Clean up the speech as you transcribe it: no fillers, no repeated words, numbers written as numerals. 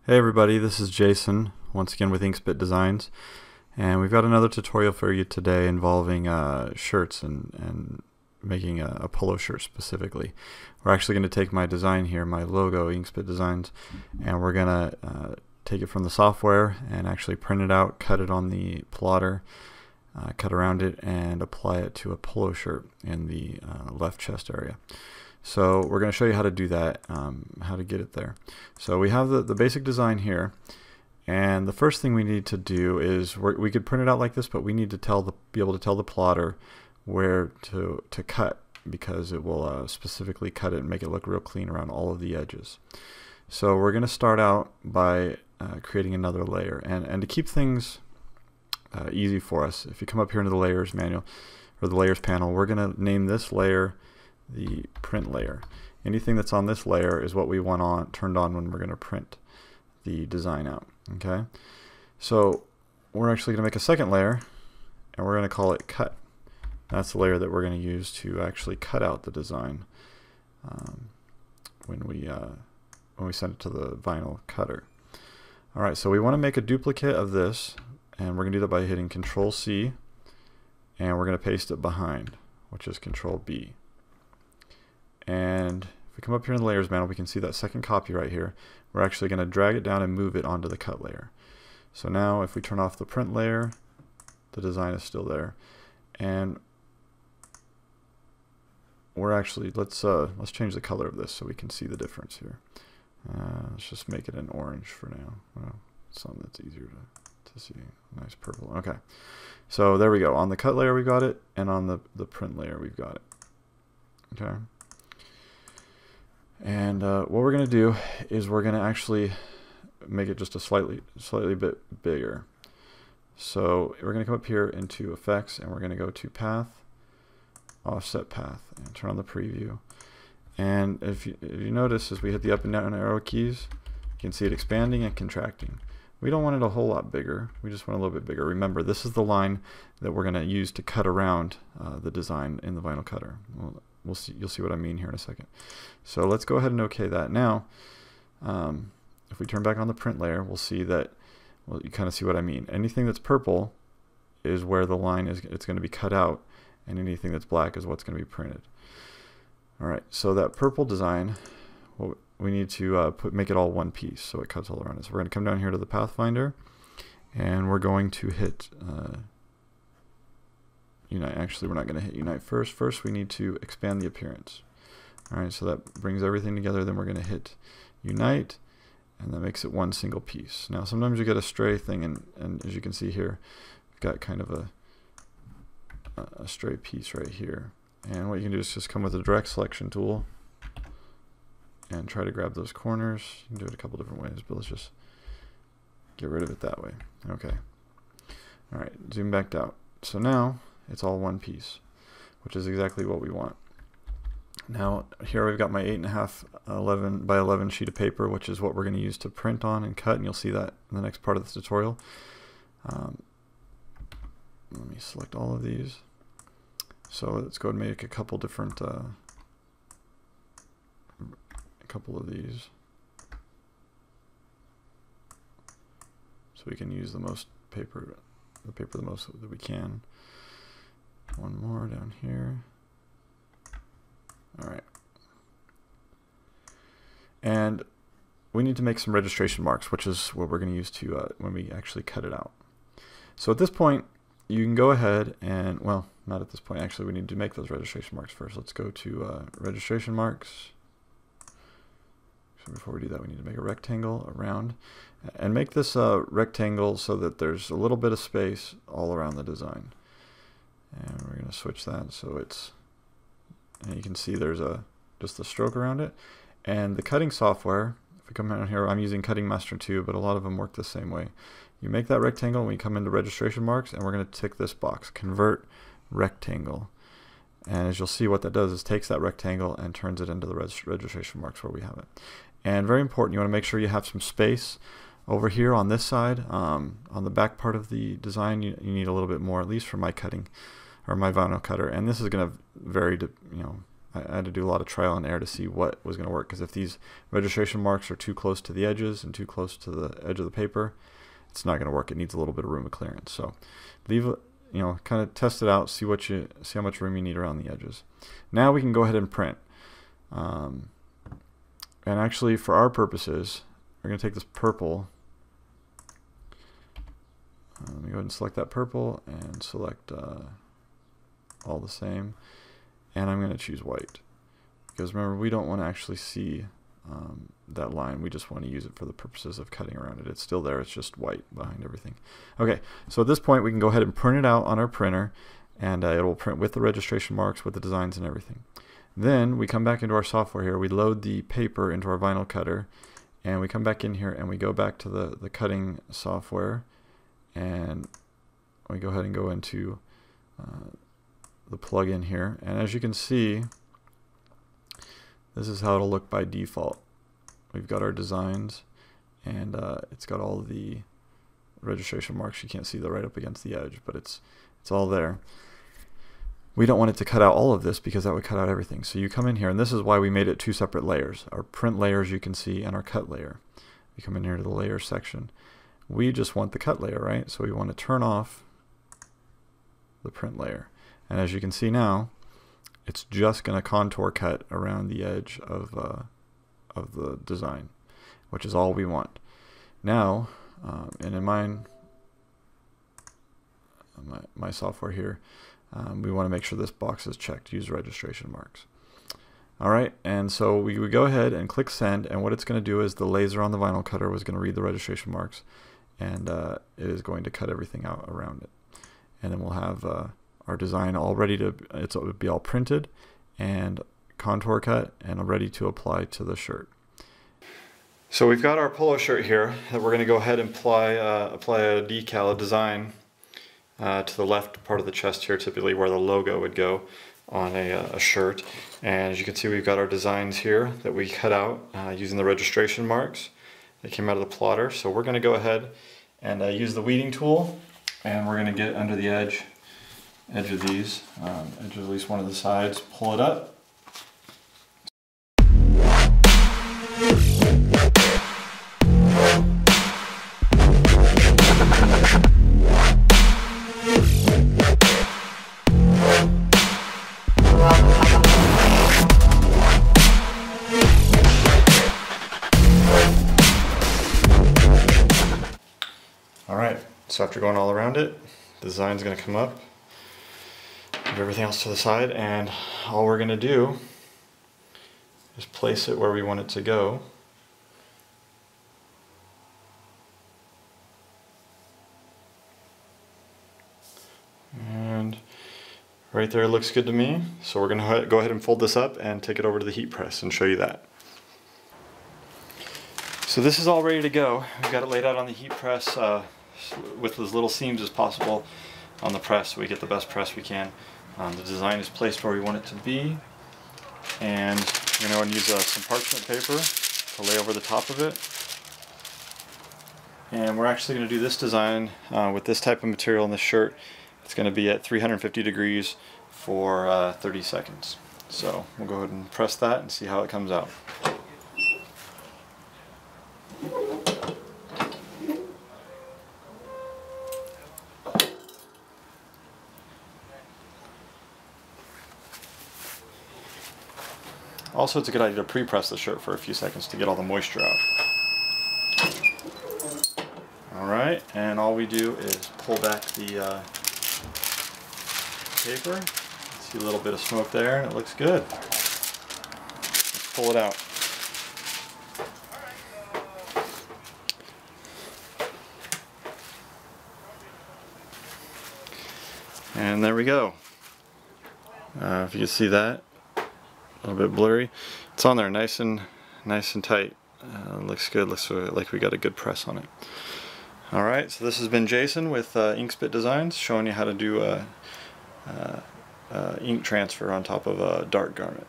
Hey everybody, this is Jason, once again with Inkspit Designs, and we've got another tutorial for you today involving shirts and making a polo shirt specifically. We're actually going to take my design here, my logo, Inkspit Designs, and we're going to take it from the software and actually print it out, cut it on the plotter, cut around it, and apply it to a polo shirt in the left chest area. So we're going to show you how to do that, how to get it there. So we have the basic design here, and the first thing we need to do is we could print it out like this, but we need to be able to tell the plotter where to cut, because it will specifically cut it and make it look real clean around all of the edges. So we're going to start out by creating another layer, and to keep things easy for us, if you come up here into the layers manual or the layers panel, we're going to name this layer the print layer. Anything that's on this layer is what we want turned on when we're going to print the design out. Okay, so we're actually going to make a second layer, and we're going to call it cut. That's the layer that we're going to use to actually cut out the design when we send it to the vinyl cutter. Alright, so we want to make a duplicate of this, and we're going to do that by hitting Control C, and we're going to paste it behind, which is Control B. And if we come up here in the layers panel, we can see that second copy right here. We're actually going to drag it down and move it onto the cut layer. So now if we turn off the print layer, the design is still there. And we're actually, let's change the color of this so we can see the difference here. Let's just make it an orange for now. Well, something that's easier to see. Nice purple. Okay. So there we go. On the cut layer we got it, and on the print layer we've got it. Okay. And what we're going to do is we're going to actually make it just a slightly bit bigger. So we're going to come up here into Effects, and we're going to go to Path, Offset Path, and turn on the preview. And if you notice, as we hit the up and down arrow keys, you can see it expanding and contracting. We don't want it a whole lot bigger. We just want a little bit bigger. Remember, this is the line that we're going to use to cut around the design in the vinyl cutter. We'll see. You'll see what I mean here in a second. So let's go ahead and OK that. Now, if we turn back on the print layer, we'll see that. Well, you kind of see what I mean. Anything that's purple is where the line is. It's going to be cut out, and anything that's black is what's going to be printed. All right. So that purple design, well, we need to make it all one piece, so it cuts all around it. So we're going to come down here to the Pathfinder, and we're going to hit Unite. Actually, we're not going to hit Unite first. First, we need to expand the appearance. All right, so that brings everything together. Then we're going to hit Unite, and that makes it one single piece. Now, sometimes you get a stray thing, and as you can see here, we've got kind of a stray piece right here. And what you can do is just come with a direct selection tool and try to grab those corners. You can do it a couple different ways, but let's just get rid of it that way. Okay. All right, zoom back out. So now it's all one piece, which is exactly what we want. Now here we've got my 8.5 11 by 11 sheet of paper, which is what we're going to use to print on and cut, and you'll see that in the next part of the tutorial. Let me select all of these. So let's go and make a couple different couple of these, so we can use the most paper, the most that we can. One more down here. All right, and we need to make some registration marks, which is what we're going to use to when we actually cut it out. So at this point, you can go ahead and, well, not at this point. Actually, we need to make those registration marks first. Let's go to registration marks. So before we do that, we need to make a rectangle around, and make this rectangle so that there's a little bit of space all around the design. And we're going to switch that so it's, and you can see there's just a stroke around it. And the cutting software, if we come down here, I'm using Cutting Master 2, but a lot of them work the same way. You make that rectangle, and we come into registration marks, and we're going to tick this box, Convert Rectangle. And as you'll see, what that does is takes that rectangle and turns it into the registration marks where we have it. And very important, you want to make sure you have some space over here on this side. On the back part of the design, you need a little bit more, at least for my cutting, or my vinyl cutter. And this is going to vary I had to do a lot of trial and error to see what was going to work, because if these registration marks are too close to the edges and too close to the edge of the paper, it's not going to work. It needs a little bit of room of clearance. So leave it, kind of test it out, see how much room you need around the edges. Now we can go ahead and print. And actually, for our purposes, we're going to take this purple. Let me go ahead and select that purple and select all the same. And I'm going to choose white. Because remember, we don't want to actually see that line. We just want to use it for the purposes of cutting around it. It's still there. It's just white behind everything. Okay, so at this point, we can go ahead and print it out on our printer. And it will print with the registration marks, with the designs and everything. Then we come back into our software here. We load the paper into our vinyl cutter. And we come back in here and we go back to the cutting software. And we go ahead and go into the plug-in here, and as you can see, this is how it'll look by default. We've got our designs, and it's got all the registration marks. You can't see that right up against the edge, but it's all there. We don't want it to cut out all of this because that would cut out everything. So you come in here, and this is why we made it two separate layers. Our print layers you can see, and our cut layer. You come in here to the layer section. We just want the cut layer, right? So we want to turn off the print layer. And as you can see now, it's just going to contour cut around the edge of the design, which is all we want. Now, and in my software here, we want to make sure this box is checked, use registration marks. Alright, and so we would go ahead and click send, and what it's going to do is the laser on the vinyl cutter was going to read the registration marks, and it is going to cut everything out around it. And then we'll have our design all ready to, it will be all printed and contour cut and ready to apply to the shirt. So we've got our polo shirt here that we're going to go ahead and apply a decal, a design to the left part of the chest here, typically where the logo would go on a shirt. And as you can see, we've got our designs here that we cut out using the registration marks that came out of the plotter. So we're going to go ahead and use the weeding tool, and we're going to get under the edge of these, edge of at least one of the sides, pull it up. Alright, so after going all around it, the design's going to come up. Move everything else to the side, and all we're going to do is place it where we want it to go. And right there looks good to me. So we're going to go ahead and fold this up and take it over to the heat press and show you that. So this is all ready to go. We've got it laid out on the heat press with as little seams as possible on the press so we get the best press we can. The design is placed where we want it to be, and we're going to use some parchment paper to lay over the top of it. And we're actually going to do this design with this type of material in this shirt. It's going to be at 350 degrees for 30 seconds. So we'll go ahead and press that and see how it comes out. Also, it's a good idea to pre-press the shirt for a few seconds to get all the moisture out. Alright, and all we do is pull back the paper. See a little bit of smoke there, and it looks good. Let's pull it out. And there we go. If you can see that. A little bit blurry. It's on there nice and tight. Looks good. Looks like we got a good press on it. Alright, so this has been Jason with Inkspit Designs, showing you how to do ink transfer on top of a dark garment.